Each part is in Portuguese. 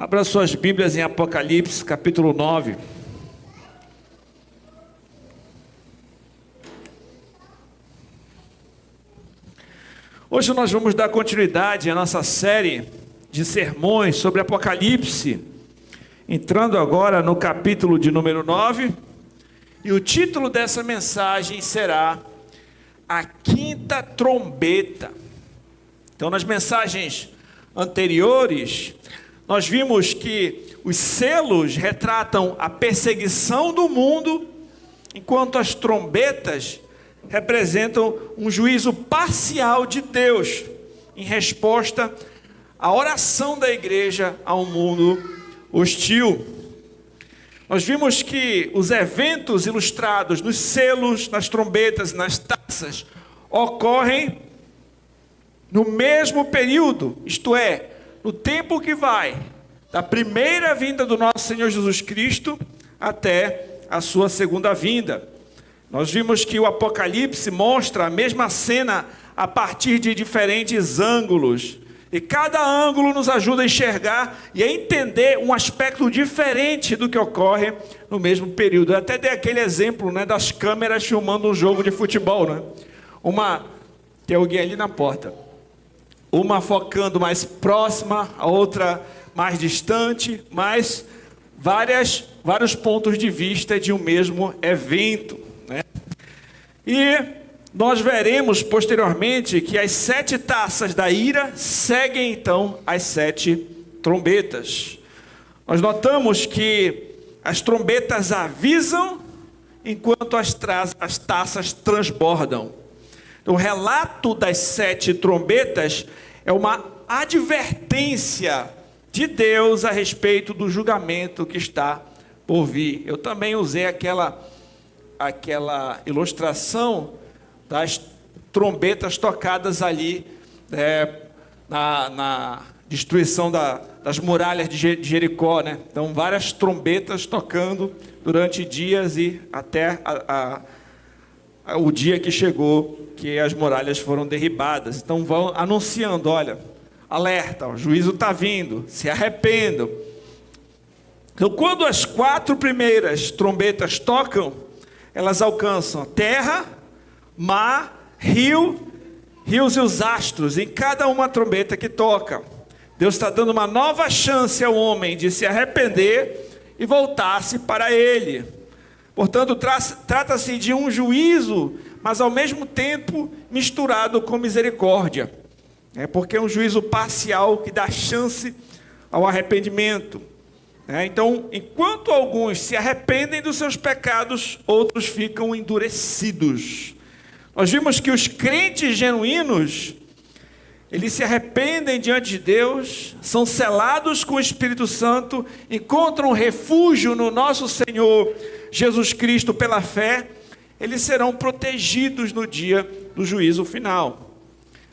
Abra suas Bíblias em Apocalipse, capítulo 9. Hoje nós vamos dar continuidade à nossa série de sermões sobre Apocalipse, entrando agora no capítulo de número 9, e o título dessa mensagem será A Quinta Trombeta. Então, nas mensagens anteriores, nós vimos que os selos retratam a perseguição do mundo, enquanto as trombetas representam um juízo parcial de Deus, em resposta à oração da igreja a um mundo hostil. Nós vimos que os eventos ilustrados nos selos, nas trombetas, nas taças, ocorrem no mesmo período, isto é, no tempo que vai da primeira vinda do nosso Senhor Jesus Cristo até a sua segunda vinda. Nós vimos que o Apocalipse mostra a mesma cena a partir de diferentes ângulos, e cada ângulo nos ajuda a enxergar e a entender um aspecto diferente do que ocorre no mesmo período. Eu até dei aquele exemplo, né, das câmeras filmando um jogo de futebol, né? Tem alguém ali na porta. Uma focando mais próxima, a outra mais distante, mas vários pontos de vista de um mesmo evento, né? E nós veremos posteriormente que as 7 taças da ira seguem então as 7 trombetas. Nós notamos que as trombetas avisam enquanto as taças transbordam. Então, o relato das 7 trombetas é uma advertência de Deus a respeito do julgamento que está por vir. Eu também usei aquela ilustração das trombetas tocadas ali na destruição das muralhas de Jericó, né? Então, várias trombetas tocando durante dias e até o dia que chegou, que as muralhas foram derribadas. Então vão anunciando, olha, alerta, o juízo está vindo, se arrependam. Então, quando as 4 primeiras trombetas tocam, elas alcançam terra, mar, rios e os astros, em cada uma trombeta que toca. Deus está dando uma nova chance ao homem de se arrepender e voltar-se para Ele. Portanto, trata-se de um juízo, mas ao mesmo tempo misturado com misericórdia. Porque é um juízo parcial que dá chance ao arrependimento. Então, enquanto alguns se arrependem dos seus pecados, outros ficam endurecidos. Nós vimos que os crentes genuínos, eles se arrependem diante de Deus, são selados com o Espírito Santo, encontram refúgio no nosso Senhor Jesus Cristo pela fé, eles serão protegidos no dia do juízo final.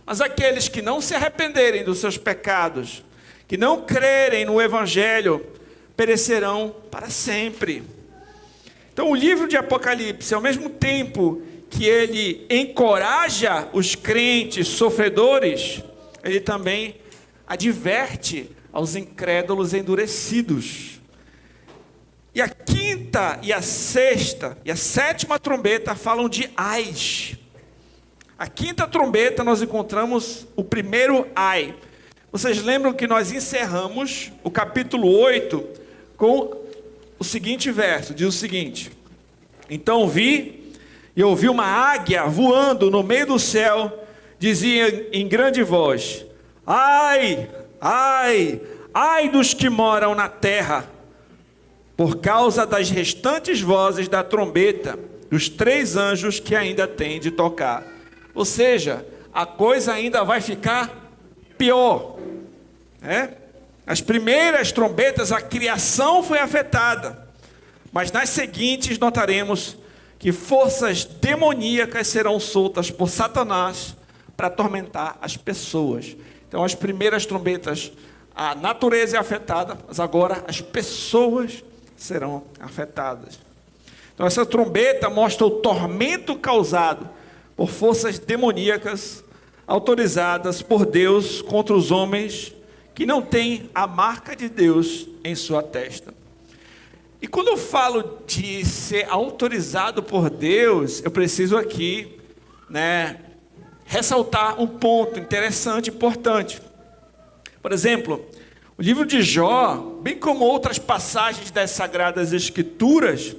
Mas aqueles que não se arrependerem dos seus pecados, que não crerem no Evangelho, perecerão para sempre. Então, o livro de Apocalipse, ao mesmo tempo que ele encoraja os crentes sofredores, ele também adverte aos incrédulos endurecidos. E a 5ª e a 6ª e a 7ª trombeta falam de ais. A 5ª trombeta nós encontramos o primeiro ai. Vocês lembram que nós encerramos o capítulo 8 com o seguinte verso, diz o seguinte: então vi e ouvi uma águia voando no meio do céu, dizia em grande voz: ai, ai, ai dos que moram na terra, por causa das restantes vozes da trombeta, dos 3 anjos que ainda têm de tocar. Ou seja, a coisa ainda vai ficar pior. As primeiras trombetas, a criação foi afetada, mas nas seguintes notaremos que forças demoníacas serão soltas por Satanás para atormentar as pessoas. Então, as primeiras trombetas, a natureza é afetada, mas agora as pessoas serão afetadas. Então, essa trombeta mostra o tormento causado por forças demoníacas autorizadas por Deus contra os homens que não tem a marca de Deus em sua testa. E quando eu falo de ser autorizado por Deus, eu preciso aqui, ressaltar um ponto interessante, importante. Por exemplo, o livro de Jó, bem como outras passagens das Sagradas Escrituras,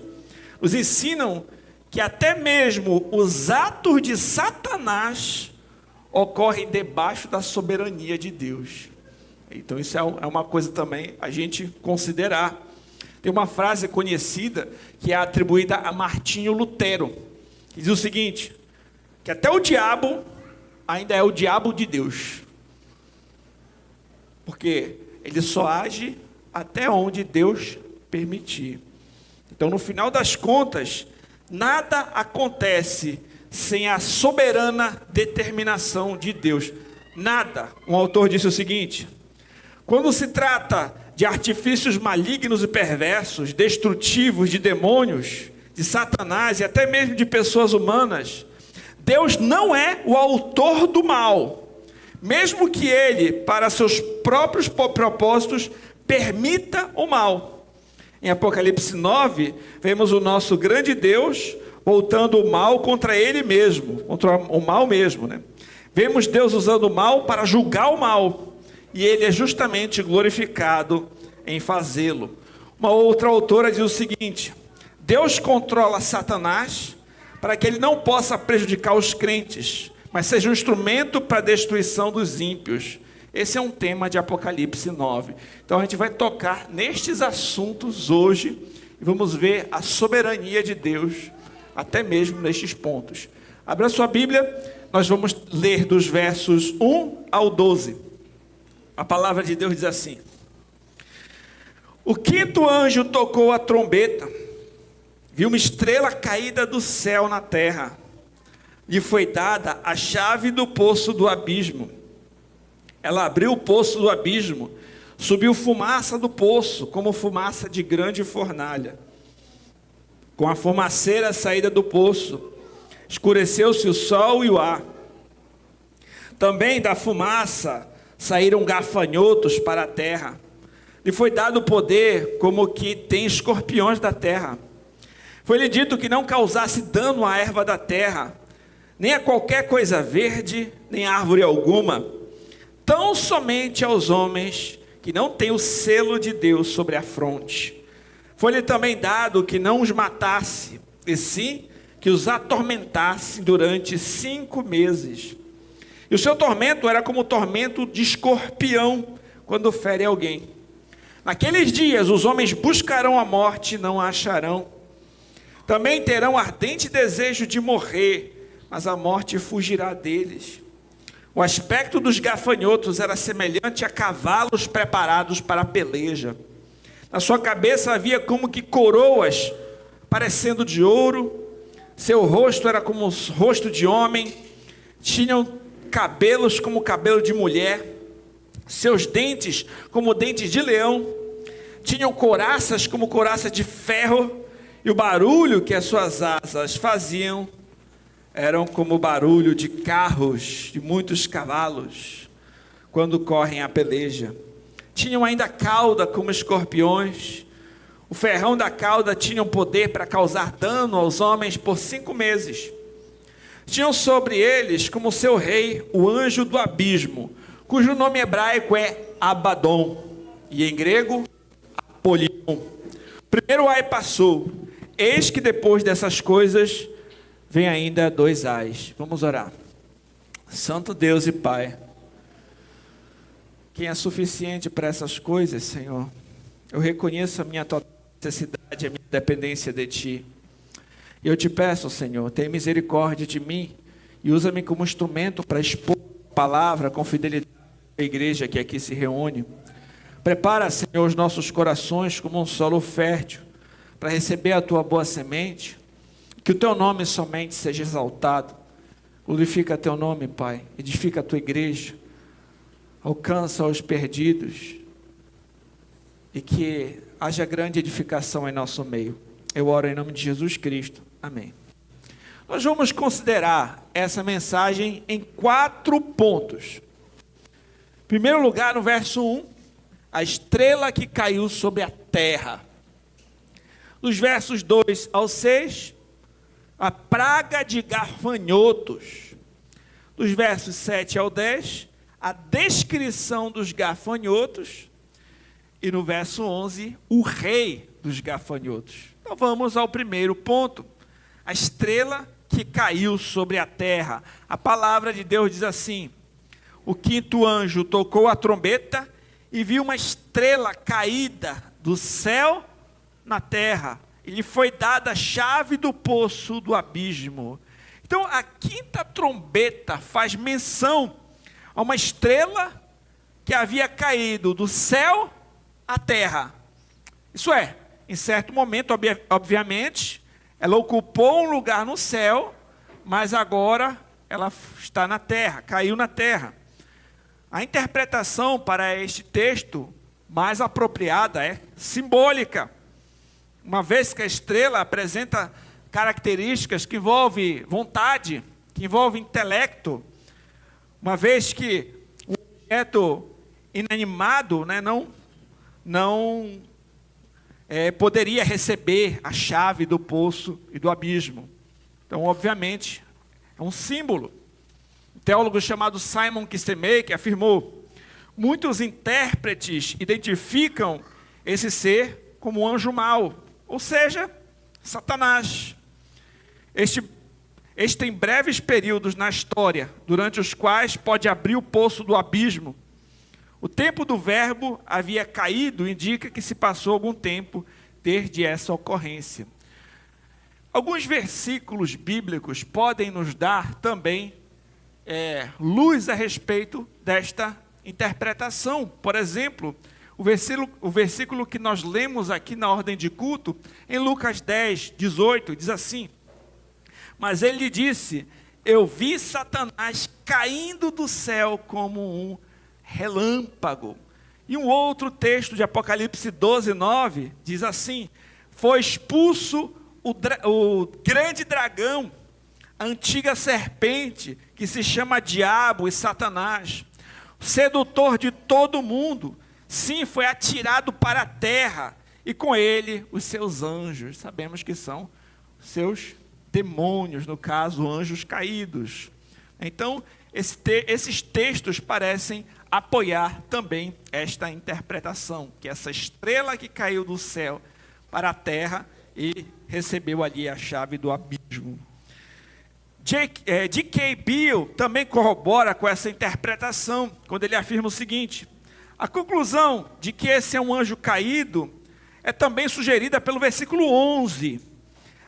nos ensinam que até mesmo os atos de Satanás ocorrem debaixo da soberania de Deus. Então isso é uma coisa também a gente considerar. Tem uma frase conhecida que é atribuída a Martinho Lutero, que diz o seguinte, que até o diabo ainda é o diabo de Deus. Porque ele só age até onde Deus permitir. Então, no final das contas, nada acontece sem a soberana determinação de Deus. Nada. Um autor disse o seguinte: quando se trata de artifícios malignos e perversos, destrutivos de demônios, de Satanás e até mesmo de pessoas humanas, Deus não é o autor do mal, mesmo que ele, para seus próprios propósitos, permita o mal. Em Apocalipse 9, vemos o nosso grande Deus voltando o mal contra ele mesmo, contra o mal mesmo, Vemos Deus usando o mal para julgar o mal, e ele é justamente glorificado em fazê-lo. Uma outra autora diz o seguinte: Deus controla Satanás para que ele não possa prejudicar os crentes, mas seja um instrumento para a destruição dos ímpios. Esse é um tema de Apocalipse 9. Então a gente vai tocar nestes assuntos hoje e vamos ver a soberania de Deus, até mesmo nestes pontos. Abra sua Bíblia, nós vamos ler dos versos 1 ao 12. A palavra de Deus diz assim: o quinto anjo tocou a trombeta, viu uma estrela caída do céu na terra. Lhe foi dada a chave do poço do abismo. Ela abriu o poço do abismo, subiu fumaça do poço, como fumaça de grande fornalha. Com a fumaceira saída do poço, escureceu-se o sol e o ar. Também da fumaça saíram gafanhotos para a terra. Lhe foi dado poder como que tem escorpiões da terra. Foi-lhe dito que não causasse dano à erva da terra, nem a qualquer coisa verde, nem árvore alguma, tão somente aos homens que não têm o selo de Deus sobre a fronte. Foi-lhe também dado que não os matasse, e sim que os atormentasse durante 5 meses. E o seu tormento era como o tormento de escorpião quando fere alguém. Naqueles dias os homens buscarão a morte e não a acharão. Também terão ardente desejo de morrer, mas a morte fugirá deles. O aspecto dos gafanhotos era semelhante a cavalos preparados para a peleja. Na sua cabeça havia como que coroas, parecendo de ouro. Seu rosto era como o rosto de homem. Tinham cabelos como cabelo de mulher. Seus dentes como dentes de leão. Tinham couraças como couraça de ferro. E o barulho que as suas asas faziam eram como o barulho de carros, de muitos cavalos, quando correm a peleja. Tinham ainda cauda como escorpiões. O ferrão da cauda tinha poder para causar dano aos homens por 5 meses. Tinham sobre eles, como seu rei, o anjo do abismo, cujo nome hebraico é Abaddon, e em grego, Apolion. O primeiro ai passou, eis que depois dessas coisas, vem ainda 2 ais. Vamos orar. Santo Deus e Pai, quem é suficiente para essas coisas, Senhor? Eu reconheço a minha total necessidade, a minha dependência de Ti. E eu te peço, Senhor, tenha misericórdia de mim e usa-me como instrumento para expor a palavra com fidelidade à igreja que aqui se reúne. Prepara, Senhor, os nossos corações como um solo fértil para receber a Tua boa semente. Que o Teu nome somente seja exaltado. Glorifica Teu nome, Pai. Edifica a Tua igreja. Alcança os perdidos. E que haja grande edificação em nosso meio. Eu oro em nome de Jesus Cristo. Amém. Nós vamos considerar essa mensagem em 4 pontos. Em primeiro lugar, no verso 1, a estrela que caiu sobre a terra. Nos versos 2 ao 6, a praga de gafanhotos. Dos versos 7 ao 10, a descrição dos gafanhotos. E no verso 11, o rei dos gafanhotos. Então vamos ao primeiro ponto. A estrela que caiu sobre a terra. A palavra de Deus diz assim: o quinto anjo tocou a trombeta e viu uma estrela caída do céu na terra. E lhe foi dada a chave do poço do abismo. Então a quinta trombeta faz menção a uma estrela que havia caído do céu à terra. Isso é, em certo momento, obviamente, ela ocupou um lugar no céu, mas agora ela está na terra, caiu na terra. A interpretação para este texto mais apropriada é simbólica. Uma vez que a estrela apresenta características que envolvem vontade, que envolvem intelecto, uma vez que o objeto inanimado, né, não poderia receber a chave do poço e do abismo. Então, obviamente, é um símbolo. Um teólogo chamado Simon Kistemaker afirmou: muitos intérpretes identificam esse ser como um anjo mau, ou seja, Satanás. Este tem breves períodos na história, durante os quais pode abrir o poço do abismo. O tempo do verbo havia caído, indica que se passou algum tempo desde essa ocorrência. Alguns versículos bíblicos podem nos dar também luz a respeito desta interpretação. Por exemplo, o versículo que nós lemos aqui na ordem de culto, em Lucas 10, 18, diz assim: mas ele lhe disse: eu vi Satanás caindo do céu como um relâmpago. E um outro texto de Apocalipse 12, 9, diz assim: foi expulso o grande dragão, a antiga serpente, que se chama Diabo e Satanás, o sedutor de todo mundo. Sim, foi atirado para a terra, e com ele os seus anjos. Sabemos que são seus demônios, no caso, anjos caídos. Então, esses textos parecem apoiar também esta interpretação, que essa estrela que caiu do céu para a terra e recebeu ali a chave do abismo. D.K. Beale também corrobora com essa interpretação, quando ele afirma o seguinte: a conclusão de que esse é um anjo caído é também sugerida pelo versículo 11.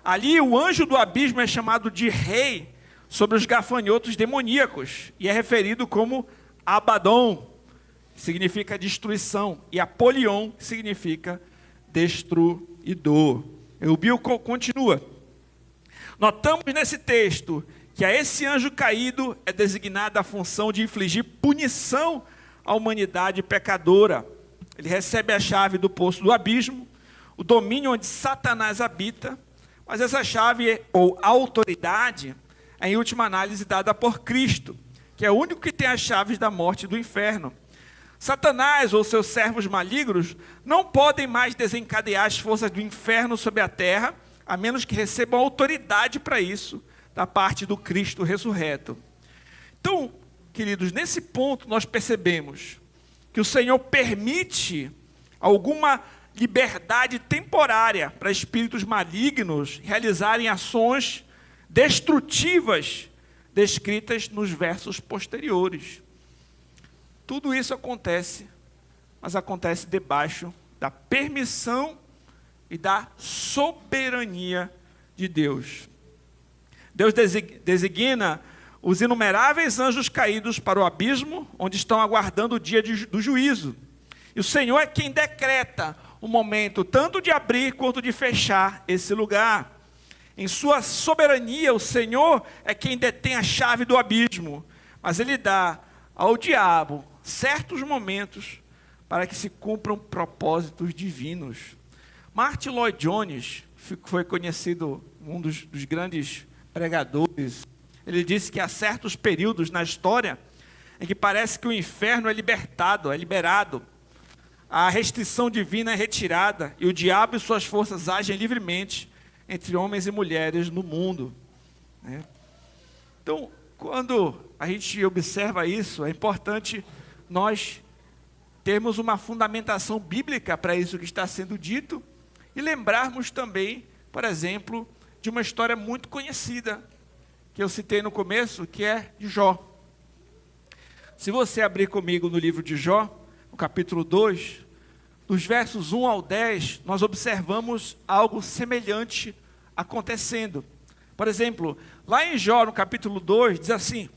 Ali o anjo do abismo é chamado de rei sobre os gafanhotos demoníacos, e é referido como Abaddon, que significa destruição, e Apolion, que significa destruidor. O Beale continua: notamos nesse texto que a esse anjo caído é designada a função de infligir punição à humanidade pecadora. Ele recebe a chave do poço do abismo, o domínio onde Satanás habita, mas essa chave ou autoridade é, em última análise, dada por Cristo, que é o único que tem as chaves da morte e do inferno. Satanás ou seus servos malignos não podem mais desencadear as forças do inferno sobre a terra, a menos que recebam autoridade para isso, da parte do Cristo ressurreto. Então, queridos, nesse ponto nós percebemos que o Senhor permite alguma liberdade temporária para espíritos malignos realizarem ações destrutivas descritas nos versos posteriores. Tudo isso acontece, mas acontece debaixo da permissão e da soberania de Deus. Deus designa os inumeráveis anjos caídos para o abismo, onde estão aguardando o dia do juízo. E o Senhor é quem decreta o momento tanto de abrir quanto de fechar esse lugar. Em sua soberania, o Senhor é quem detém a chave do abismo, mas Ele dá ao diabo certos momentos para que se cumpram propósitos divinos. Martin Lloyd Jones foi conhecido um dos grandes pregadores. Ele disse que há certos períodos na história em que parece que o inferno é liberado, a restrição divina é retirada e o diabo e suas forças agem livremente entre homens e mulheres no mundo, né? Então, quando a gente observa isso, é importante nós termos uma fundamentação bíblica para isso que está sendo dito e lembrarmos também, por exemplo, de uma história muito conhecida que eu citei no começo, que é de Jó. Se você abrir comigo no livro de Jó, no capítulo 2, dos versos 1 ao 10, nós observamos algo semelhante acontecendo. Por exemplo, lá em Jó, no capítulo 2, diz assim: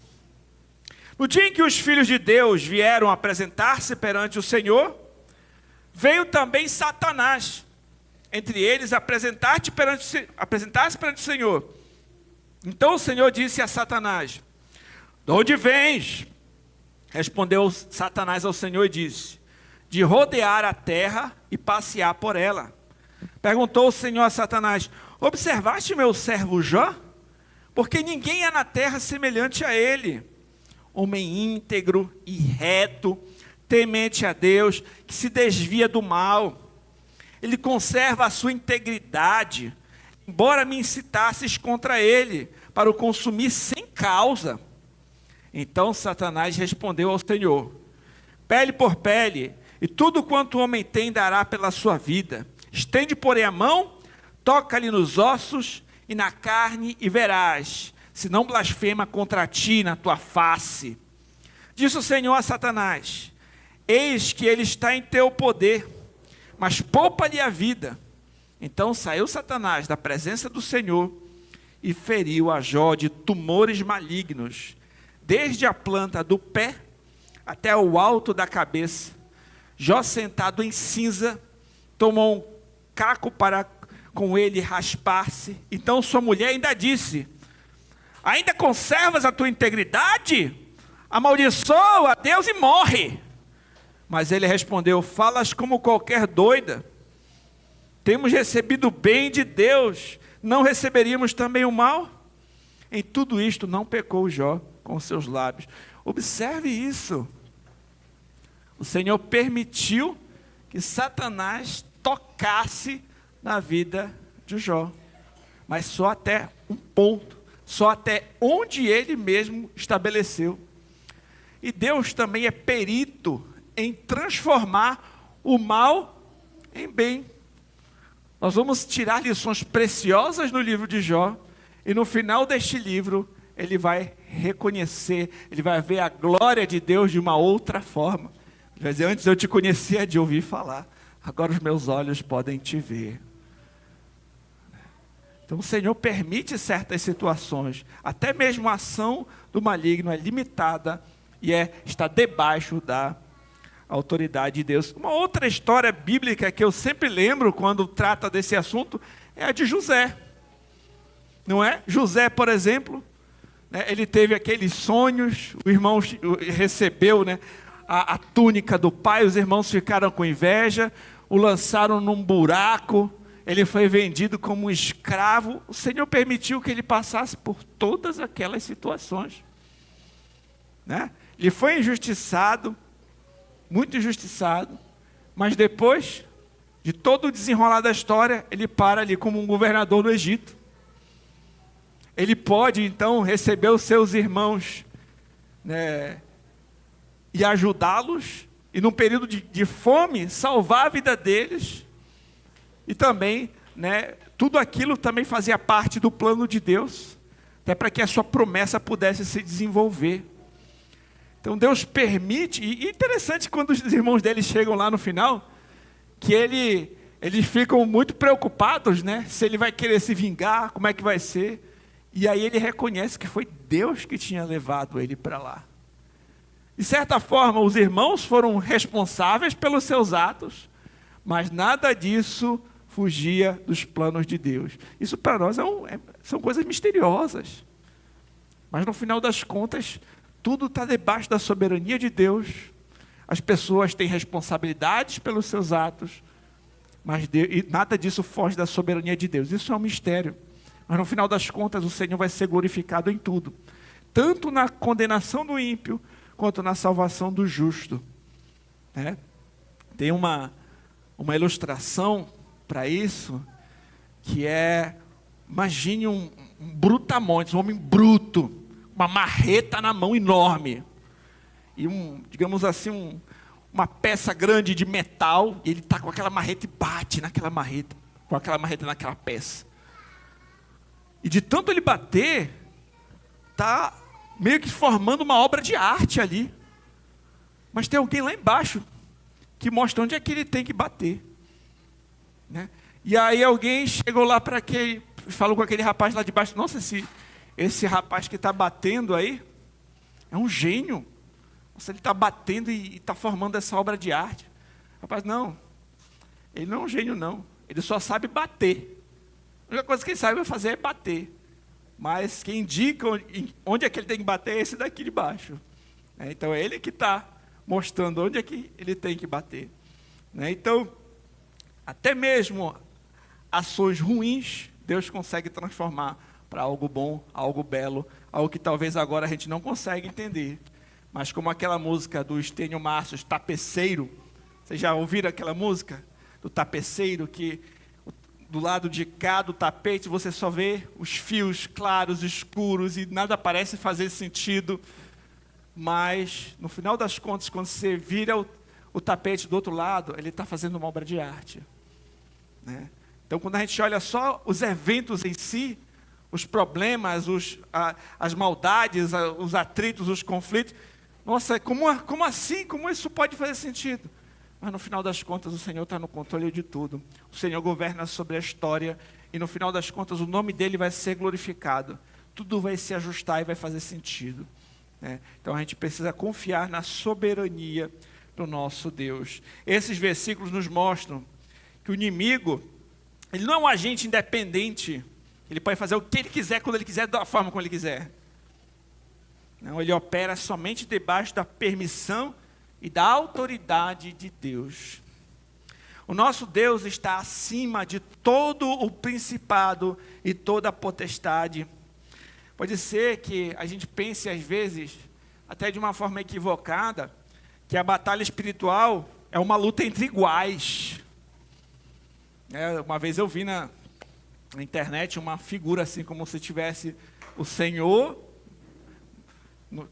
no dia em que os filhos de Deus vieram apresentar-se perante o Senhor, veio também Satanás, entre eles apresentar-se perante o Senhor. Então o Senhor disse a Satanás: de onde vens? Respondeu Satanás ao Senhor e disse: de rodear a terra e passear por ela. Perguntou o Senhor a Satanás: observaste meu servo Jó? Porque ninguém há na terra semelhante a ele, homem íntegro e reto, temente a Deus, que se desvia do mal. Ele conserva a sua integridade, embora me incitasses contra ele, para o consumir sem causa. Então Satanás respondeu ao Senhor: pele por pele, e tudo quanto o homem tem dará pela sua vida. Estende, porém, a mão, toca-lhe nos ossos e na carne, e verás, se não blasfema contra ti na tua face. Disse o Senhor a Satanás: eis que ele está em teu poder, mas poupa-lhe a vida. Então saiu Satanás da presença do Senhor e feriu a Jó de tumores malignos, desde a planta do pé até o alto da cabeça. Jó, sentado em cinza, tomou um caco para com ele raspar-se. Então sua mulher ainda disse: ainda conservas a tua integridade? Amaldiçoa a Deus e morre. Mas ele respondeu: falas como qualquer doida. Temos recebido o bem de Deus, não receberíamos também o mal? Em tudo isto não pecou Jó com seus lábios. Observe isso. O Senhor permitiu que Satanás tocasse na vida de Jó, mas só até um ponto, só até onde ele mesmo estabeleceu. E Deus também é perito em transformar o mal em bem. Nós vamos tirar lições preciosas no livro de Jó, e no final deste livro, ele vai reconhecer, ele vai ver a glória de Deus de uma outra forma. Ele vai dizer: antes eu te conhecia de ouvir falar, agora os meus olhos podem te ver. Então o Senhor permite certas situações, até mesmo a ação do maligno é limitada e está debaixo da autoridade de Deus. Uma outra história bíblica que eu sempre lembro quando trata desse assunto é a de José. Não é? José, por exemplo, né, ele teve aqueles sonhos, o irmão recebeu, né, a túnica do pai, os irmãos ficaram com inveja, o lançaram num buraco, ele foi vendido como um escravo. O Senhor permitiu que ele passasse por todas aquelas situações, né? Ele foi injustiçado, muito injustiçado, mas depois de todo o desenrolar da história, ele para ali como um governador do Egito. Ele pode então receber os seus irmãos, né, e ajudá-los, e num período de fome, salvar a vida deles. E também, né, tudo aquilo também fazia parte do plano de Deus, até para que a sua promessa pudesse se desenvolver. Então Deus permite, e interessante quando os irmãos dele chegam lá no final, que eles ficam muito preocupados, né, se ele vai querer se vingar, como é que vai ser. E aí ele reconhece que foi Deus que tinha levado ele para lá. De certa forma, os irmãos foram responsáveis pelos seus atos, mas nada disso fugia dos planos de Deus. Isso para nós são coisas misteriosas. Mas no final das contas, tudo está debaixo da soberania de Deus. As pessoas têm responsabilidades pelos seus atos, mas e nada disso foge da soberania de Deus. Isso é um mistério. Mas no final das contas, o Senhor vai ser glorificado em tudo. Tanto na condenação do ímpio, quanto na salvação do justo. Né? Tem uma ilustração para isso, que é, imagine um brutamontes, um homem bruto, uma marreta na mão enorme, e digamos assim, uma peça grande de metal, e ele está com aquela marreta e bate naquela marreta, com aquela marreta naquela peça. E de tanto ele bater, está meio que formando uma obra de arte ali. Mas tem alguém lá embaixo que mostra onde é que ele tem que bater. Né? E aí alguém chegou lá para aquele, falou com aquele rapaz lá de baixo: nossa, esse rapaz que está batendo aí é um gênio. Nossa, ele está batendo e está formando essa obra de arte. Rapaz, não, ele não é um gênio não, ele só sabe bater. A única coisa que ele sabe fazer é bater. Mas quem indica onde é que ele tem que bater é esse daqui de baixo. Então é ele que está mostrando onde é que ele tem que bater. Então, até mesmo ações ruins, Deus consegue transformar para algo bom, algo belo, algo que talvez agora a gente não consegue entender. Mas como aquela música do Estênio Marços, Tapeceiro, vocês já ouviram aquela música do tapeceiro, que do lado de cá do tapete você só vê os fios claros, escuros, e nada parece fazer sentido. Mas, no final das contas, quando você vira o tapete do outro lado, ele está fazendo uma obra de arte. Né? Então, quando a gente olha só os eventos em si, os problemas, as maldades, os atritos, os conflitos, nossa, como assim? Como isso pode fazer sentido? Mas, no final das contas, o Senhor está no controle de tudo. O Senhor governa sobre a história, e no final das contas, o nome dele vai ser glorificado. Tudo vai se ajustar e vai fazer sentido. Então a gente precisa confiar na soberania do nosso Deus. Esses versículos nos mostram que o inimigo, ele não é um agente independente, ele pode fazer o que ele quiser, quando ele quiser, da forma como ele quiser. Não, ele opera somente debaixo da permissão e da autoridade de Deus. O nosso Deus está acima de todo o principado e toda a potestade. Pode ser que a gente pense às vezes, até de uma forma equivocada, que a batalha espiritual é uma luta entre iguais. Uma vez eu vi na internet uma figura assim, como se tivesse o Senhor,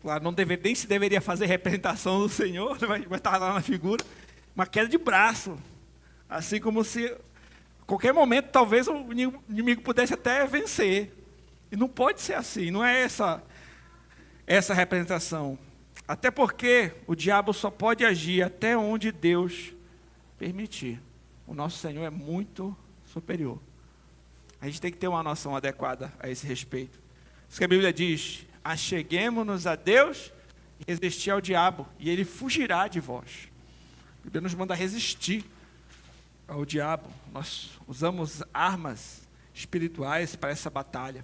claro, nem se deveria fazer representação do Senhor, mas estava lá na figura, uma queda de braço, assim como se a qualquer momento talvez o inimigo pudesse até vencer. E não pode ser assim, não é essa representação. Até porque o diabo só pode agir até onde Deus permitir. O nosso Senhor é muito superior. A gente tem que ter uma noção adequada a esse respeito. Isso que a Bíblia diz: acheguemo-nos a Deus e resistir ao diabo, e ele fugirá de vós. A Bíblia nos manda resistir ao diabo. Nós usamos armas espirituais para essa batalha.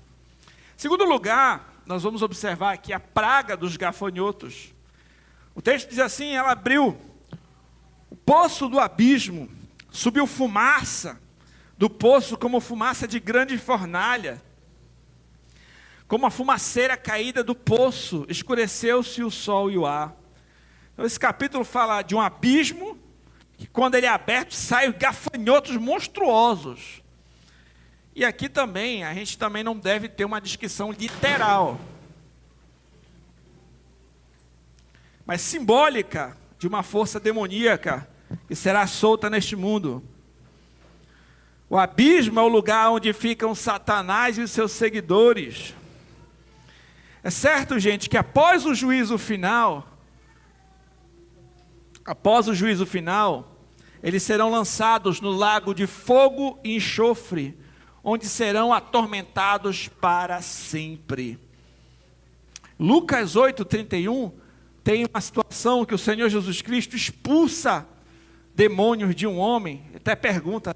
Segundo lugar, nós vamos observar aqui a praga dos gafanhotos. O texto diz assim: ela abriu o poço do abismo, subiu fumaça do poço como fumaça de grande fornalha, como a fumaceira caída do poço, escureceu-se o sol e o ar. Então, esse capítulo fala de um abismo, que quando ele é aberto, saem gafanhotos monstruosos. E aqui também, a gente também não deve ter uma descrição literal, mas simbólica, de uma força demoníaca que será solta neste mundo. O abismo é o lugar onde ficam Satanás e os seus seguidores. É certo, gente, que após o juízo final, eles serão lançados no lago de fogo e enxofre, onde serão atormentados para sempre. Lucas 8:31 tem uma situação que o Senhor Jesus Cristo expulsa demônios de um homem. Até pergunta,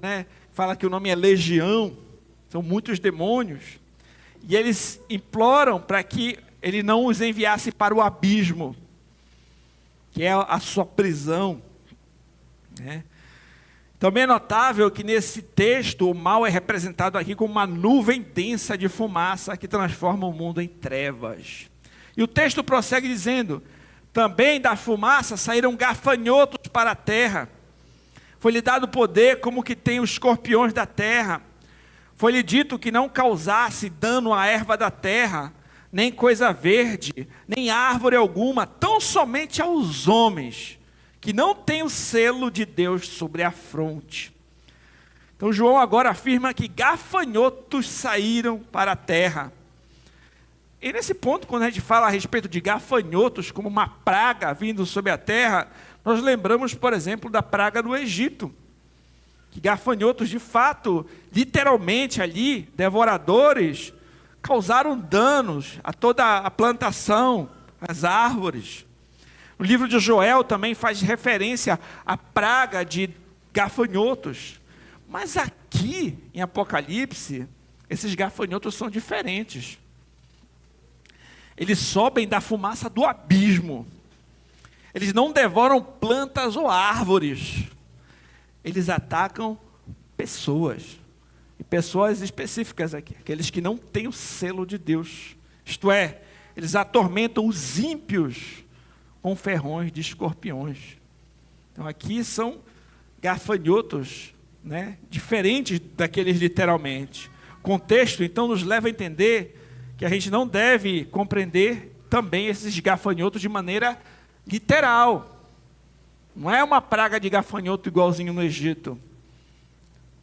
fala que o nome é legião, são muitos demônios. E eles imploram para que ele não os enviasse para o abismo, que é a sua prisão. Também é notável que nesse texto o mal é representado aqui como uma nuvem densa de fumaça que transforma o mundo em trevas. E o texto prossegue dizendo: Também da fumaça saíram gafanhotos para a terra. Foi-lhe dado poder como que tem os escorpiões da terra. Foi-lhe dito que não causasse dano à erva da terra, nem coisa verde, nem árvore alguma, tão somente aos homens, que não têm o selo de Deus sobre a fronte. Então João agora afirma que gafanhotos saíram para a terra. E nesse ponto, quando a gente fala a respeito de gafanhotos como uma praga vindo sobre a terra, nós lembramos, por exemplo, da praga do Egito. Que gafanhotos, de fato, literalmente ali, devoradores, causaram danos a toda a plantação, as árvores. O livro de Joel também faz referência à praga de gafanhotos. Mas aqui, em Apocalipse, esses gafanhotos são diferentes. Eles sobem da fumaça do abismo. Eles não devoram plantas ou árvores. Eles atacam pessoas. E pessoas específicas aqui. Aqueles que não têm o selo de Deus. Isto é, eles atormentam os ímpios com ferrões de escorpiões. Então aqui são gafanhotos, né, diferentes daqueles literalmente. O contexto, então, nos leva a entender que a gente não deve compreender também esses gafanhotos de maneira literal. Não é uma praga de gafanhoto igualzinho no Egito.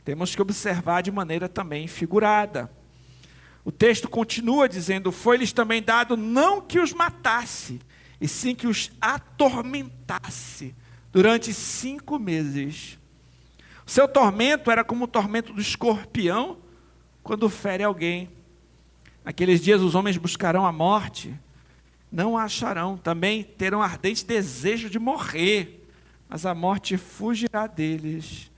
Temos que observar de maneira também figurada. O texto continua dizendo: foi-lhes também dado não que os matasse, e sim que os atormentasse durante 5 meses. O seu tormento era como o tormento do escorpião quando fere alguém. Naqueles dias os homens buscarão a morte, não a acharão. Também terão ardente desejo de morrer, mas a morte fugirá deles.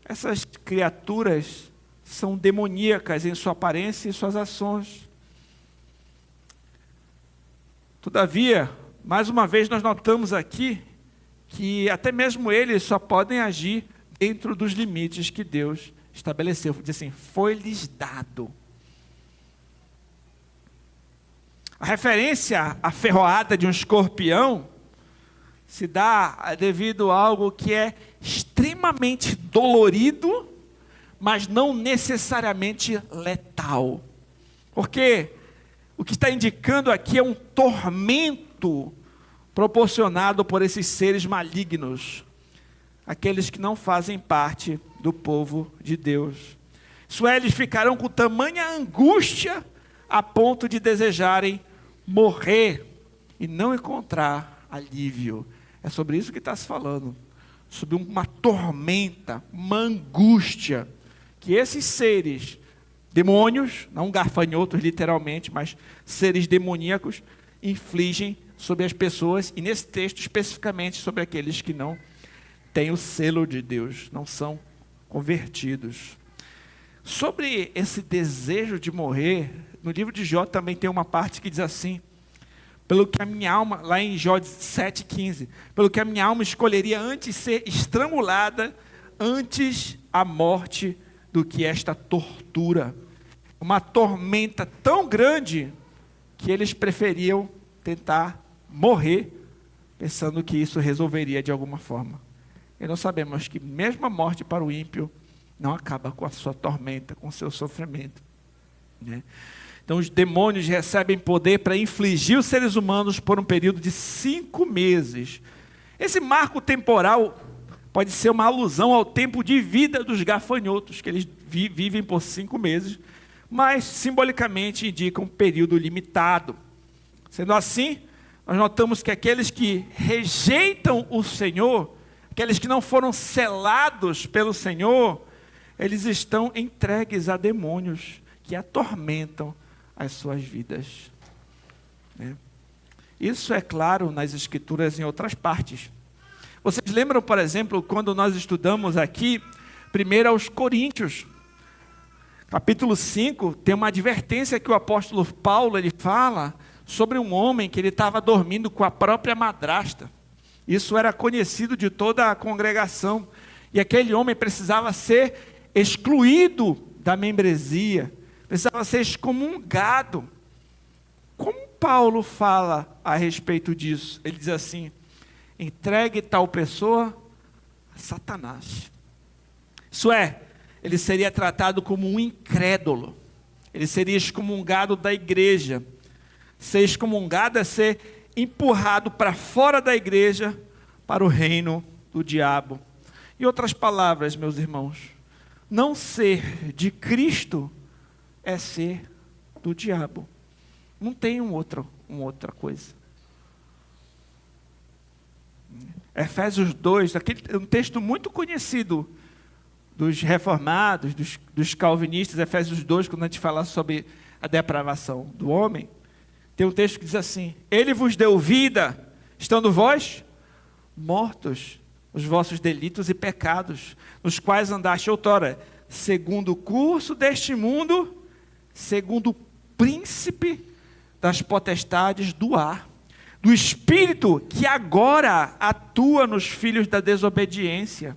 Essas criaturas são demoníacas em sua aparência e suas ações. Todavia, mais uma vez nós notamos aqui que até mesmo eles só podem agir dentro dos limites que Deus estabeleceu. Diz assim: foi-lhes dado. A referência à ferroada de um escorpião se dá devido a algo que é extremamente dolorido, mas não necessariamente letal. Porque o que está indicando aqui é um tormento proporcionado por esses seres malignos, aqueles que não fazem parte do povo de Deus. Isso é, eles ficarão com tamanha angústia a ponto de desejarem morrer e não encontrar alívio. É sobre isso que está se falando, sobre uma tormenta, uma angústia, que esses seres, demônios, não gafanhotos literalmente, mas seres demoníacos, infligem sobre as pessoas, e nesse texto especificamente sobre aqueles que não têm o selo de Deus, não são convertidos. Sobre esse desejo de morrer, no livro de Jó também tem uma parte que diz assim: pelo que a minha alma, lá em Jó 7,15, pelo que a minha alma escolheria antes ser estrangulada, antes a morte do que esta tortura. Uma tormenta tão grande que eles preferiam tentar morrer, pensando que isso resolveria de alguma forma. E nós sabemos que mesmo a morte para o ímpio não acaba com a sua tormenta, com o seu sofrimento, né? Então os demônios recebem poder para infligir os seres humanos por um período de 5 meses. Esse marco temporal pode ser uma alusão ao tempo de vida dos gafanhotos, que eles vivem por 5 meses, mas simbolicamente indica um período limitado. Sendo assim, nós notamos que aqueles que rejeitam o Senhor, aqueles que não foram selados pelo Senhor, eles estão entregues a demônios que atormentam as suas vidas, né? Isso é claro nas Escrituras em outras partes. Vocês lembram, por exemplo, quando nós estudamos aqui 1 aos Coríntios, capítulo 5, tem uma advertência que o apóstolo Paulo ele fala sobre um homem que ele estava dormindo com a própria madrasta. Isso era conhecido de toda a congregação, e aquele homem precisava ser excluído da membresia, precisava ser excomungado. Paulo fala a respeito disso? Ele diz assim: entregue tal pessoa a Satanás. Isso é, ele seria tratado como um incrédulo. Ele seria excomungado da igreja. Ser excomungado é ser empurrado para fora da igreja, para o reino do diabo. Em outras palavras, meus irmãos, não ser de Cristo é ser do diabo. Não tem uma outra coisa. Efésios 2, um texto muito conhecido dos reformados, dos calvinistas, Efésios 2, quando a gente fala sobre a depravação do homem, tem um texto que diz assim: Ele vos deu vida, estando vós mortos os vossos delitos e pecados, nos quais andaste outrora, segundo o curso deste mundo, segundo o príncipe das potestades do ar, do espírito que agora atua nos filhos da desobediência,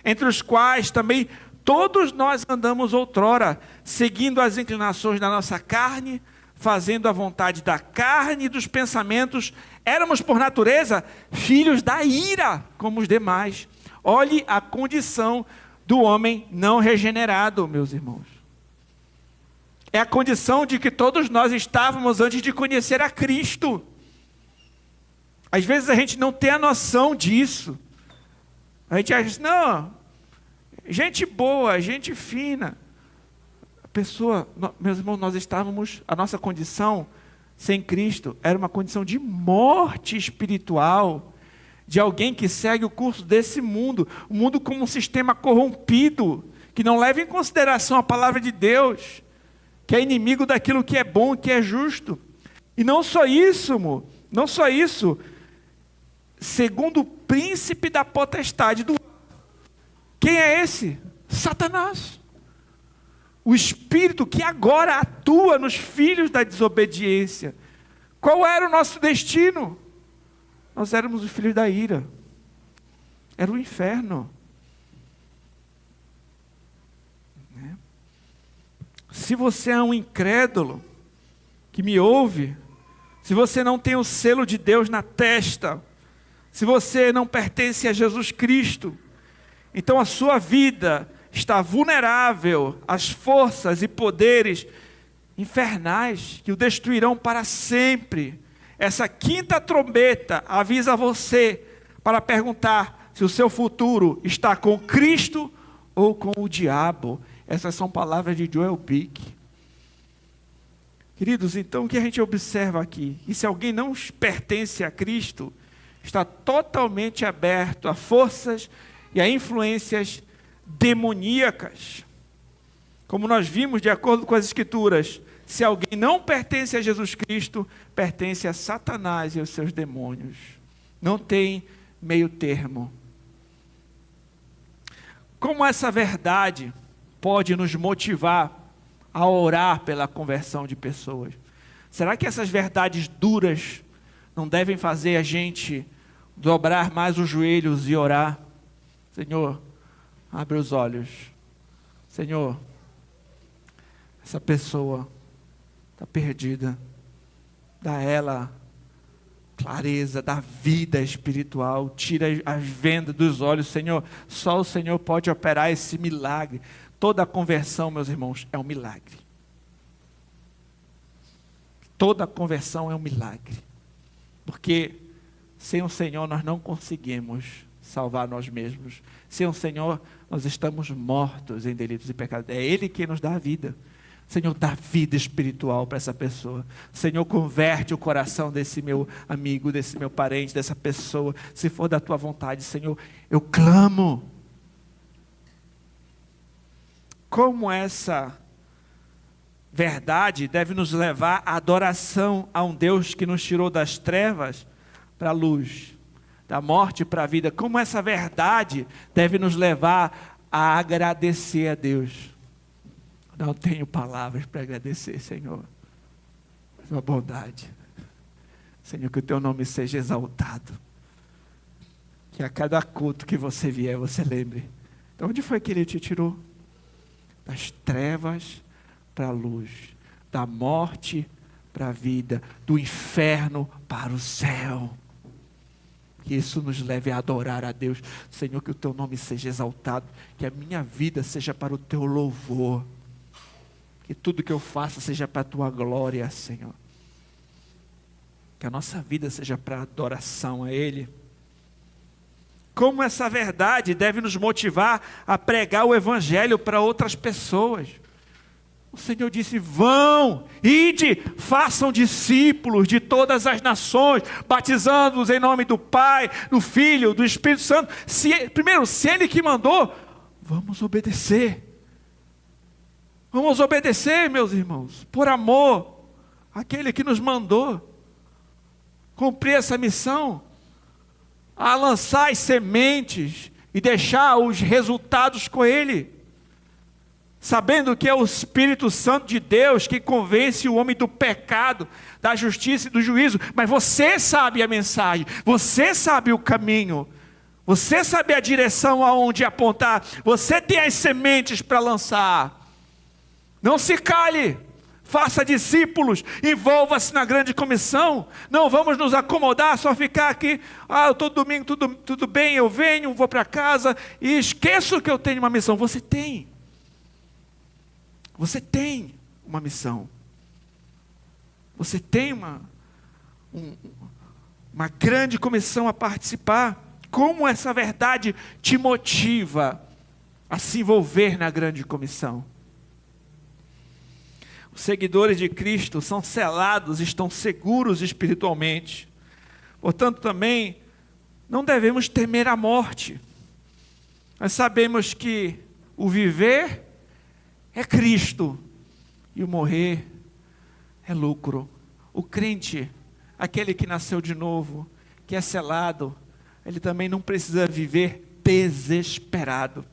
entre os quais também todos nós andamos outrora, seguindo as inclinações da nossa carne, fazendo a vontade da carne e dos pensamentos. Éramos por natureza filhos da ira, como os demais. Olhe a condição do homem não regenerado, meus irmãos. É a condição de que todos nós estávamos antes de conhecer a Cristo. Às vezes a gente não tem a noção disso. A gente acha assim, não, gente boa, gente fina. A pessoa, meus irmãos, nós estávamos, a nossa condição sem Cristo era uma condição de morte espiritual, de alguém que segue o curso desse mundo, o mundo como um sistema corrompido, que não leva em consideração a palavra de Deus, que é inimigo daquilo que é bom, que é justo. E não só isso, não só isso, segundo o príncipe da potestade do ar. Quem é esse? Satanás. O espírito que agora atua nos filhos da desobediência. Qual era o nosso destino? Nós éramos os filhos da ira. Era o inferno. Se você é um incrédulo que me ouve, se você não tem o selo de Deus na testa, se você não pertence a Jesus Cristo, então a sua vida está vulnerável às forças e poderes infernais que o destruirão para sempre. Essa quinta trombeta avisa você para perguntar se o seu futuro está com Cristo ou com o diabo. Essas são palavras de Joel Bick. Queridos, então o que a gente observa aqui? E se alguém não pertence a Cristo, está totalmente aberto a forças e a influências demoníacas. Como nós vimos, de acordo com as Escrituras, se alguém não pertence a Jesus Cristo, pertence a Satanás e aos seus demônios. Não tem meio termo. Como essa verdade pode nos motivar a orar pela conversão de pessoas? Será que essas verdades duras não devem fazer a gente dobrar mais os joelhos e orar? Senhor, abre os olhos. Senhor, essa pessoa está perdida. Dá a ela clareza, dá vida espiritual. Tira as vendas dos olhos. Senhor, só o Senhor pode operar esse milagre. Toda conversão, meus irmãos, é um milagre. Toda conversão é um milagre. Porque sem o Senhor nós não conseguimos salvar nós mesmos. Sem o Senhor nós estamos mortos em delitos e pecados. É Ele quem nos dá a vida. Senhor, dá vida espiritual para essa pessoa. Senhor, converte o coração desse meu amigo, desse meu parente, dessa pessoa. Se for da tua vontade, Senhor, eu clamo. Como essa verdade deve nos levar à adoração a um Deus que nos tirou das trevas para a luz, da morte para a vida. Como essa verdade deve nos levar a agradecer a Deus. Não tenho palavras para agradecer, Senhor, a tua bondade. Senhor, que o teu nome seja exaltado. Que a cada culto que você vier, você lembre. De onde foi que Ele te tirou? Das trevas para a luz, da morte para a vida, do inferno para o céu. Que isso nos leve a adorar a Deus. Senhor, que o teu nome seja exaltado, que a minha vida seja para o teu louvor, que tudo que eu faça seja para a tua glória, Senhor. Que a nossa vida seja para adoração a Ele. Como essa verdade deve nos motivar a pregar o Evangelho para outras pessoas. O Senhor disse: vão, ide, façam discípulos de todas as nações, batizando-os em nome do Pai, do Filho, do Espírito Santo. Primeiro, se Ele que mandou, vamos obedecer. Vamos obedecer, meus irmãos, por amor àquele que nos mandou cumprir essa missão, a lançar as sementes e deixar os resultados com Ele, sabendo que é o Espírito Santo de Deus que convence o homem do pecado, da justiça e do juízo. Mas você sabe a mensagem, você sabe o caminho, você sabe a direção aonde apontar, você tem as sementes para lançar. Não se cale, faça discípulos, envolva-se na grande comissão. Não vamos nos acomodar, só ficar aqui, todo domingo tudo bem, eu venho, vou para casa e esqueço que eu tenho uma missão. Você tem uma missão, você tem uma grande comissão a participar. Como essa verdade te motiva a se envolver na grande comissão? Os seguidores de Cristo são selados, estão seguros espiritualmente. Portanto, também não devemos temer a morte. Nós sabemos que o viver é Cristo e o morrer é lucro. O crente, aquele que nasceu de novo, que é selado, ele também não precisa viver desesperado.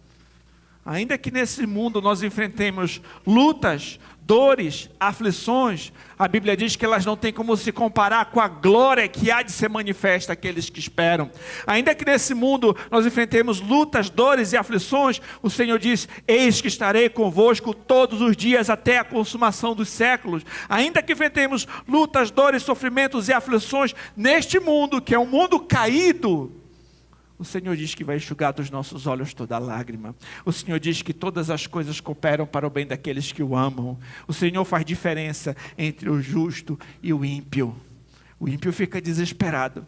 Ainda que nesse mundo nós enfrentemos lutas, dores, aflições, a Bíblia diz que elas não têm como se comparar com a glória que há de ser manifesta àqueles que esperam. Ainda que nesse mundo nós enfrentemos lutas, dores e aflições, o Senhor diz: eis que estarei convosco todos os dias até a consumação dos séculos. Ainda que enfrentemos lutas, dores, sofrimentos e aflições neste mundo, que é um mundo caído, o Senhor diz que vai enxugar dos nossos olhos toda lágrima. O Senhor diz que todas as coisas cooperam para o bem daqueles que o amam. O Senhor faz diferença entre o justo e o ímpio. O ímpio fica desesperado.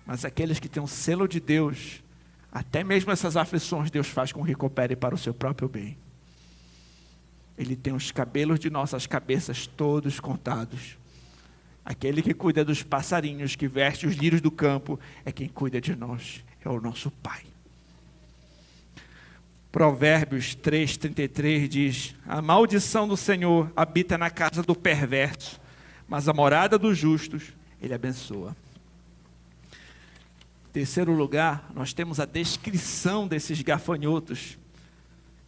Mas aqueles que têm o selo de Deus, até mesmo essas aflições, Deus faz com que coopere para o seu próprio bem. Ele tem os cabelos de nossas cabeças todos contados. Aquele que cuida dos passarinhos, que veste os lírios do campo, é quem cuida de nós, é o nosso Pai. Provérbios 3:33 diz: a maldição do Senhor habita na casa do perverso, mas a morada dos justos Ele abençoa. Em terceiro lugar, nós temos a descrição desses gafanhotos,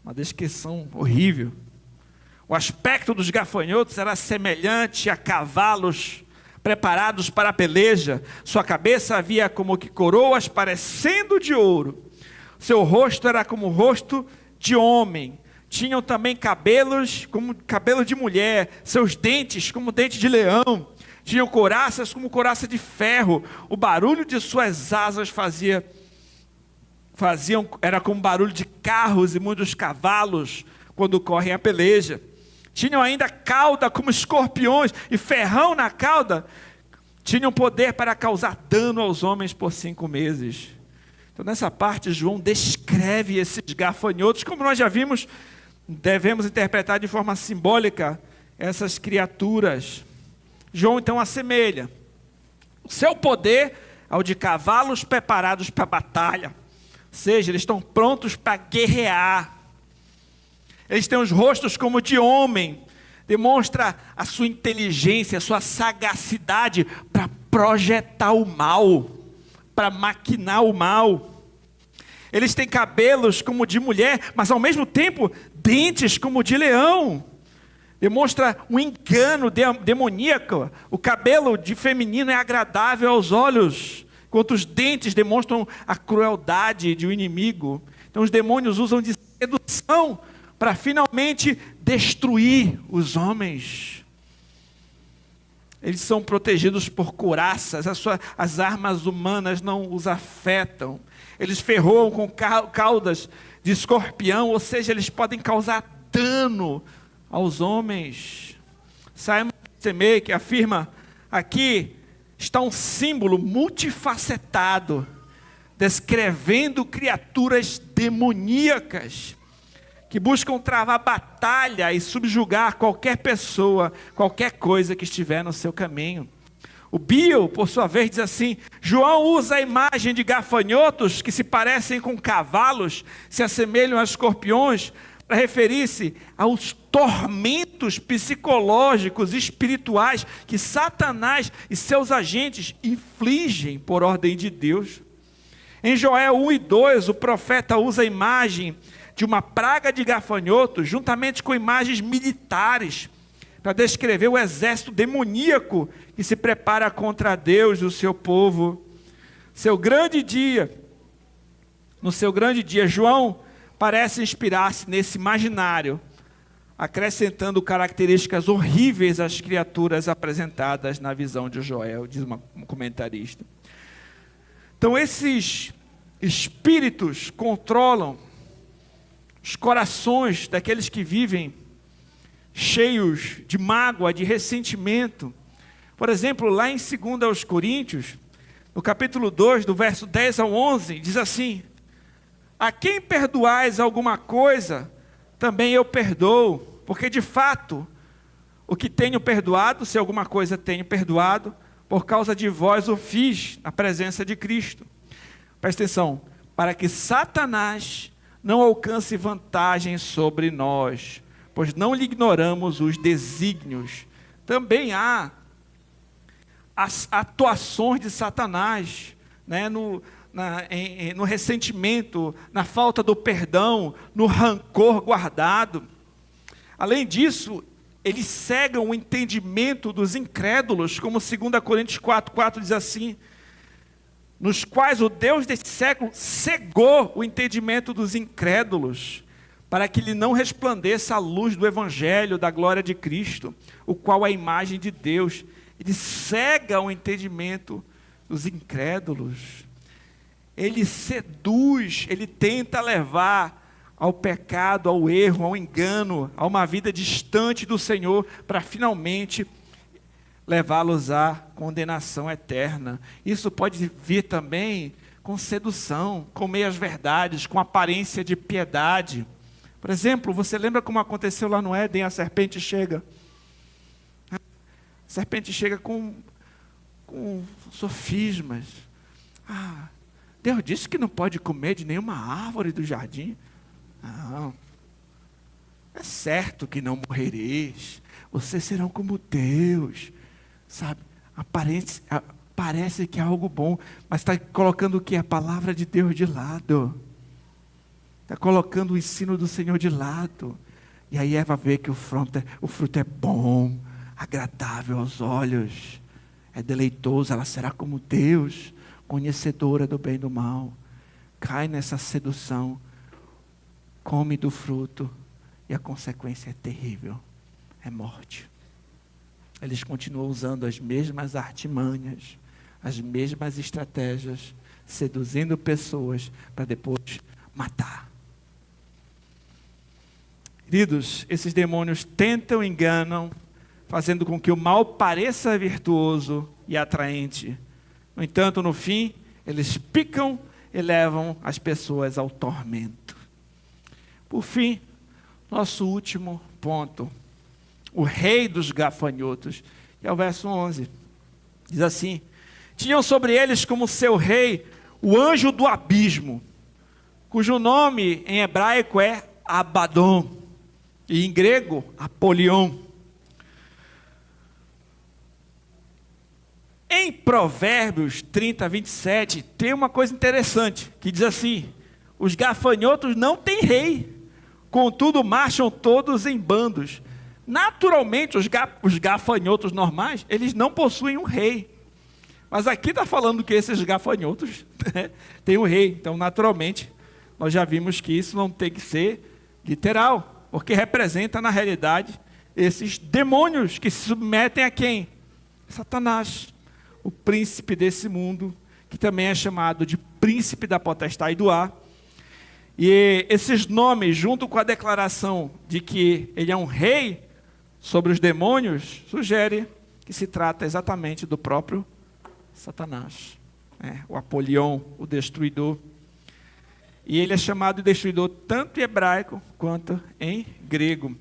uma descrição horrível. O aspecto dos gafanhotos era semelhante a cavalos preparados para a peleja. Sua cabeça havia como que coroas parecendo de ouro. Seu rosto era como o rosto de homem. Tinham também cabelos como cabelo de mulher. Seus dentes como dente de leão. Tinham couraças como couraça de ferro. O barulho de suas asas era como barulho de carros e muitos cavalos quando correm a peleja. Tinham ainda cauda como escorpiões e ferrão na cauda. Tinham poder para causar dano aos homens por 5 meses. Então nessa parte João descreve esses gafanhotos, como nós já vimos, devemos interpretar de forma simbólica essas criaturas. João então assemelha o seu poder ao de cavalos preparados para a batalha. Ou seja, eles estão prontos para guerrear. Eles têm os rostos como de homem, demonstra a sua inteligência, a sua sagacidade para projetar o mal, para maquinar o mal. Eles têm cabelos como de mulher, mas ao mesmo tempo dentes como de leão. Demonstra um engano demoníaco. O cabelo de feminino é agradável aos olhos, enquanto os dentes demonstram a crueldade de um inimigo. Então os demônios usam de sedução para finalmente destruir os homens. Eles são protegidos por couraças, as armas humanas não os afetam. Eles ferroam com caudas de escorpião, ou seja, eles podem causar dano aos homens. Simon Sinek afirma: aqui está um símbolo multifacetado, descrevendo criaturas demoníacas, que buscam travar batalha e subjugar qualquer pessoa, qualquer coisa que estiver no seu caminho. O Bill, por sua vez, diz assim: João usa a imagem de gafanhotos que se parecem com cavalos, se assemelham a escorpiões, para referir-se aos tormentos psicológicos e espirituais que Satanás e seus agentes infligem por ordem de Deus. Em Joel 1 e 2, o profeta usa a imagem de uma praga de gafanhotos, juntamente com imagens militares, para descrever o exército demoníaco que se prepara contra Deus e o seu povo. No seu grande dia, João parece inspirar-se nesse imaginário, acrescentando características horríveis às criaturas apresentadas na visão de Joel, diz um comentarista. Então esses espíritos controlam os corações daqueles que vivem cheios de mágoa, de ressentimento. Por exemplo, lá em 2 Coríntios, no capítulo 2, do verso 10 ao 11, diz assim: a quem perdoais alguma coisa, também eu perdoo, porque de fato, o que tenho perdoado, se alguma coisa tenho perdoado, por causa de vós o fiz, na presença de Cristo. Presta atenção: para que Satanás não alcance vantagem sobre nós, pois não lhe ignoramos os desígnios. Também há as atuações de Satanás, né, no ressentimento, na falta do perdão, no rancor guardado. Além disso, eles cegam o entendimento dos incrédulos, como 2 Coríntios 4,4 diz assim: nos quais o Deus desse século cegou o entendimento dos incrédulos, para que lhe não resplandeça a luz do Evangelho, da glória de Cristo, o qual é a imagem de Deus. Ele cega o entendimento dos incrédulos. Ele seduz, ele tenta levar ao pecado, ao erro, ao engano, a uma vida distante do Senhor, para finalmente levá-los à condenação eterna. Isso pode vir também com sedução, com meias verdades, com aparência de piedade. Por exemplo, você lembra como aconteceu lá no Éden? A serpente chega. A serpente chega com sofismas. Deus disse que não pode comer de nenhuma árvore do jardim. Não. É certo que não morrereis. Vocês serão como Deus. Sabe? Parece que é algo bom, mas está colocando o que? A palavra de Deus de lado. Está colocando o ensino do Senhor de lado. E aí Eva vê que o fruto é bom, agradável aos olhos, é deleitoso, ela será como Deus, conhecedora do bem e do mal. Cai nessa sedução, come do fruto, e a consequência é terrível, é morte. Eles continuam usando as mesmas artimanhas, as mesmas estratégias, seduzindo pessoas para depois matar. Queridos, esses demônios tentam, enganam, fazendo com que o mal pareça virtuoso e atraente. No entanto, no fim, eles picam e levam as pessoas ao tormento. Por fim, nosso último ponto, o rei dos gafanhotos, que é o verso 11. Diz assim: tinham sobre eles como seu rei o anjo do abismo, cujo nome em hebraico é Abaddon, e em grego, Apolion. Em Provérbios 30, 27, tem uma coisa interessante, que diz assim: os gafanhotos não têm rei, contudo marcham todos em bandos. Naturalmente, os gafanhotos normais, eles não possuem um rei. Mas aqui está falando que esses gafanhotos têm um rei. Então, naturalmente, nós já vimos que isso não tem que ser literal. porque representa, na realidade, esses demônios que se submetem a quem? Satanás, o príncipe desse mundo, que também é chamado de príncipe da potestade do ar. E esses nomes, junto com a declaração de que ele é um rei sobre os demônios, sugere que se trata exatamente do próprio Satanás, o Apolion, o destruidor. E ele é chamado de destruidor tanto em hebraico quanto em grego.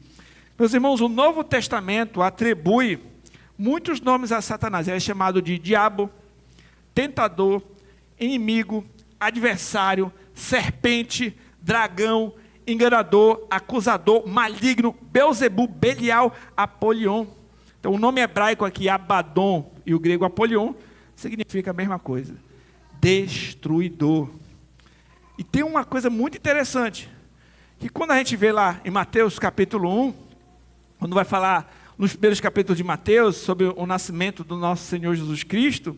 Meus irmãos, o Novo Testamento atribui muitos nomes a Satanás. Ele é chamado de diabo, tentador, inimigo, adversário, serpente, dragão, enganador, acusador, maligno, Belzebu, Belial, Apolion. Então o nome hebraico aqui, Abaddon, e o grego Apolion, significa a mesma coisa, destruidor. E tem uma coisa muito interessante, que quando a gente vê lá em Mateus capítulo 1, quando vai falar nos primeiros capítulos de Mateus sobre o nascimento do nosso Senhor Jesus Cristo,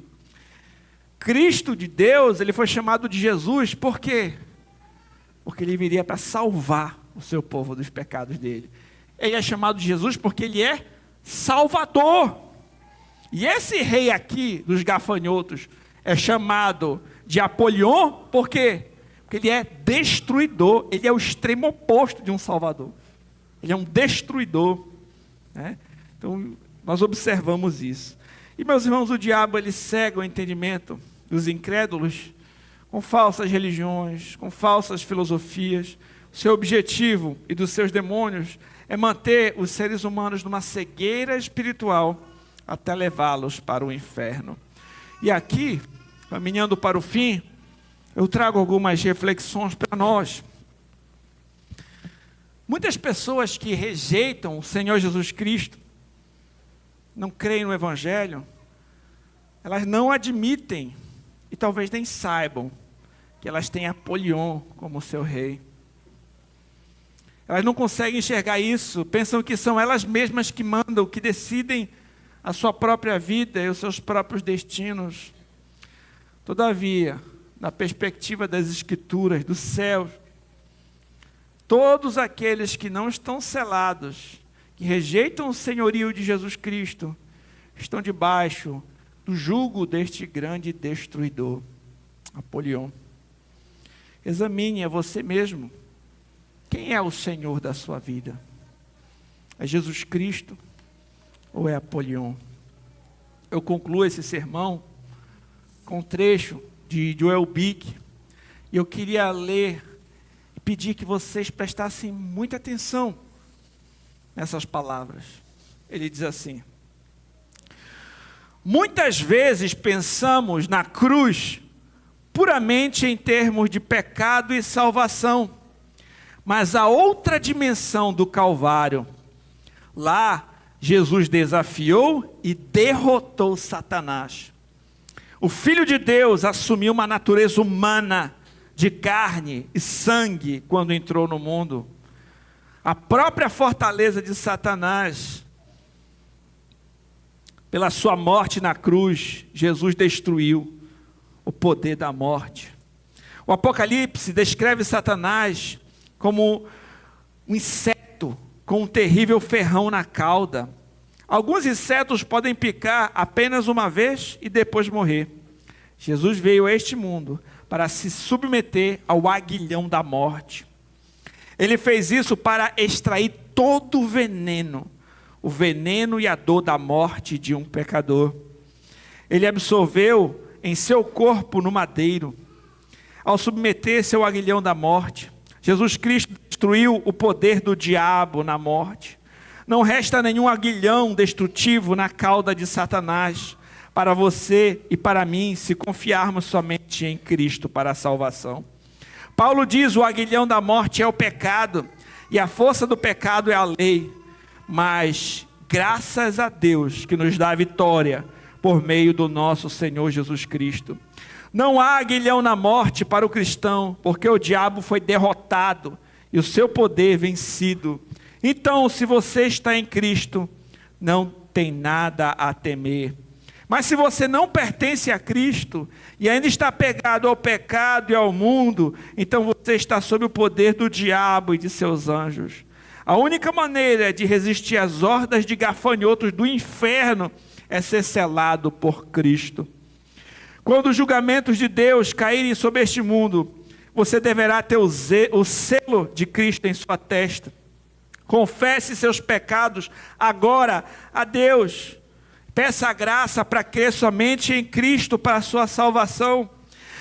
Cristo de Deus, ele foi chamado de Jesus, por quê? Porque ele viria para salvar o seu povo dos pecados dele. Ele é chamado de Jesus porque ele é Salvador. E esse rei aqui, dos gafanhotos, é chamado de Apolion, por quê? Porque ele é destruidor, ele é o extremo oposto de um Salvador. Ele é um destruidor, né? Então, nós observamos isso. E, meus irmãos, o diabo, ele cega o entendimento dos incrédulos com falsas religiões, com falsas filosofias. O seu objetivo e dos seus demônios é manter os seres humanos numa cegueira espiritual até levá-los para o inferno. E aqui, caminhando para o fim, eu trago algumas reflexões para nós. Muitas pessoas que rejeitam o Senhor Jesus Cristo, não creem no Evangelho, elas não admitem e talvez nem saibam que elas têm Apolion como seu rei. Elas não conseguem enxergar isso, pensam que são elas mesmas que mandam, que decidem a sua própria vida e os seus próprios destinos. Todavia, na perspectiva das Escrituras, do céu, todos aqueles que não estão selados, que rejeitam o senhorio de Jesus Cristo, estão debaixo do jugo deste grande destruidor, Apolion. Examine a você mesmo. Quem é o Senhor da sua vida? É Jesus Cristo ou é Apolion? Eu concluo esse sermão com um trecho de Joel Bick, e eu queria ler e pedir que vocês prestassem muita atenção nessas palavras. Ele diz assim: muitas vezes pensamos na cruz puramente em termos de pecado e salvação, mas a outra dimensão do Calvário, lá Jesus desafiou e derrotou Satanás. O Filho de Deus assumiu uma natureza humana, de carne e sangue, quando entrou no mundo. A própria fortaleza de Satanás, pela sua morte na cruz, Jesus destruiu o poder da morte. O Apocalipse descreve Satanás como um inseto com um terrível ferrão na cauda. Alguns insetos podem picar apenas uma vez e depois morrer. Jesus veio a este mundo para se submeter ao aguilhão da morte. Ele fez isso para extrair todo o veneno e a dor da morte de um pecador. Ele absorveu em seu corpo no madeiro. Ao submeter-se ao aguilhão da morte, Jesus Cristo destruiu o poder do diabo na morte. Não resta nenhum aguilhão destrutivo na cauda de Satanás para você e para mim, se confiarmos somente em Cristo para a salvação. Paulo diz: o aguilhão da morte é o pecado, e a força do pecado é a lei. Mas graças a Deus que nos dá a vitória por meio do nosso Senhor Jesus Cristo. Não há aguilhão na morte para o cristão, porque o diabo foi derrotado e o seu poder vencido. Então, se você está em Cristo, não tem nada a temer. Mas se você não pertence a Cristo e ainda está pegado ao pecado e ao mundo, então você está sob o poder do diabo e de seus anjos. A única maneira de resistir às hordas de gafanhotos do inferno é ser selado por Cristo. Quando os julgamentos de Deus caírem sobre este mundo, você deverá ter o selo de Cristo em sua testa. Confesse seus pecados agora a Deus. Peça a graça para crer somente em Cristo para a sua salvação.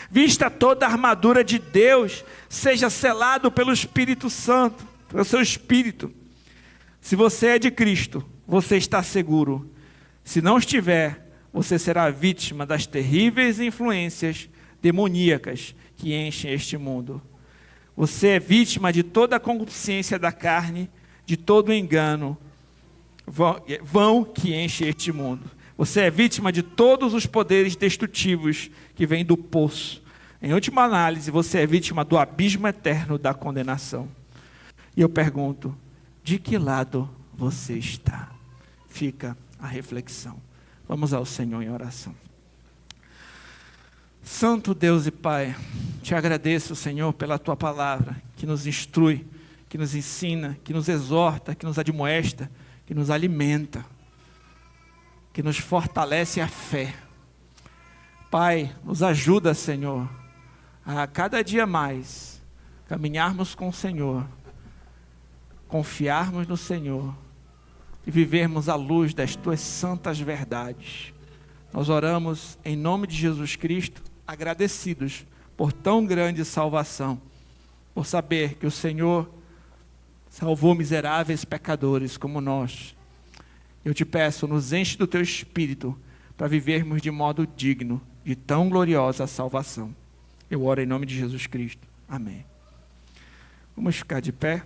Vista toda a armadura de Deus, seja selado pelo Espírito Santo, pelo seu Espírito. Se você é de Cristo, você está seguro. Se não estiver, você será vítima das terríveis influências demoníacas que enchem este mundo. Você é vítima de toda a concupiscência da carne, de todo o engano vão que enche este mundo. Você é vítima de todos os poderes destrutivos que vêm do poço. Em última análise, você é vítima do abismo eterno da condenação. E eu pergunto, de que lado você está? Fica a reflexão. Vamos ao Senhor em oração. Santo Deus e Pai, te agradeço, Senhor, pela tua palavra, que nos instrui, que nos ensina, que nos exorta, que nos admoesta, que nos alimenta, que nos fortalece a fé. Pai, nos ajuda, Senhor, a cada dia mais caminharmos com o Senhor, confiarmos no Senhor e vivermos à luz das tuas santas verdades. Nós oramos em nome de Jesus Cristo, agradecidos por tão grande salvação, por saber que o Senhor salvou miseráveis pecadores como nós. Eu te peço, nos enche do teu Espírito para vivermos de modo digno de tão gloriosa salvação. Eu oro em nome de Jesus Cristo. Amém. Vamos ficar de pé.